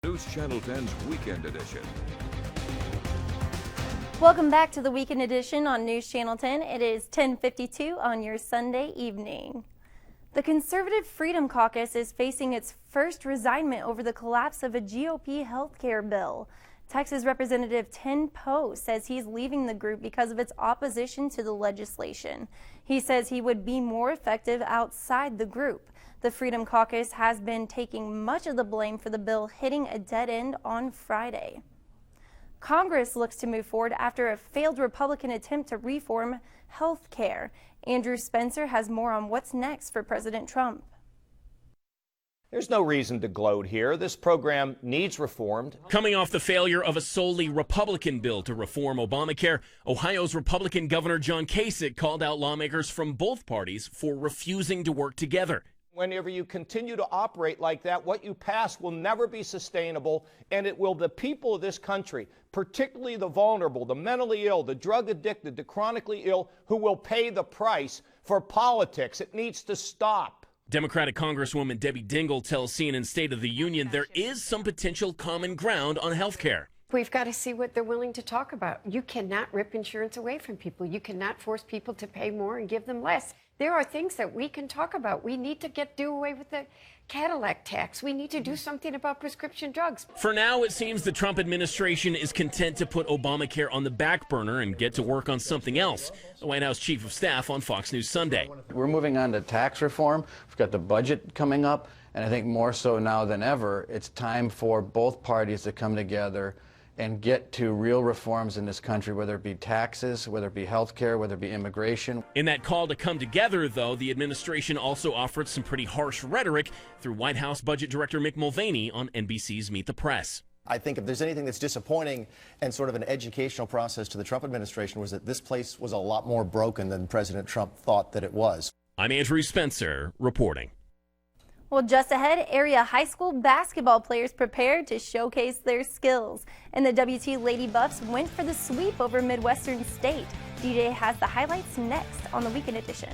News Channel 10's Weekend Edition. Welcome back to the Weekend Edition on News Channel 10. It is 10:52 on your Sunday evening. The Conservative Freedom Caucus is facing its first resignment over the collapse of a GOP health care bill. Texas Representative Tim Poe says he's leaving the group because of its opposition to the legislation. He says he would be more effective outside the group. The Freedom Caucus has been taking much of the blame for the bill hitting a dead end on Friday. Congress looks to move forward after a failed Republican attempt to reform health care. Andrew Spencer has more on what's next for President Trump. There's no reason to gloat here. This program needs reformed. Coming off the failure of a solely Republican bill to reform Obamacare, Ohio's Republican Governor John Kasich called out lawmakers from both parties for refusing to work together. Whenever you continue to operate like that, what you pass will never be sustainable, and it will the people of this country, particularly the vulnerable, the mentally ill, the drug addicted, the chronically ill, who will pay the price for politics. It needs to stop. Democratic Congresswoman Debbie Dingell tells CNN State of the Union there is some potential common ground on health care. We've got to see what they're willing to talk about. You cannot rip insurance away from people. You cannot force people to pay more and give them less. There are things that we can talk about. We need to do away with the Cadillac tax. We need to do something about prescription drugs. For now, it seems the Trump administration is content to put Obamacare on the back burner and get to work on something else. The White House Chief of Staff on Fox News Sunday. We're moving on to tax reform. We've got the budget coming up, and I think more so now than ever, it's time for both parties to come together and get to real reforms in this country, whether it be taxes, whether it be health care, whether it be immigration. In that call to come together, though, the administration also offered some pretty harsh rhetoric through White House Budget Director Mick Mulvaney on NBC's Meet the Press. I think if there's anything that's disappointing and sort of an educational process to the Trump administration was that this place was a lot more broken than President Trump thought that it was. I'm Andrew Spencer reporting. Well, just ahead, area high school basketball players prepared to showcase their skills. And the WT Lady Buffs went for the sweep over Midwestern State. DJ has the highlights next on the Weekend Edition.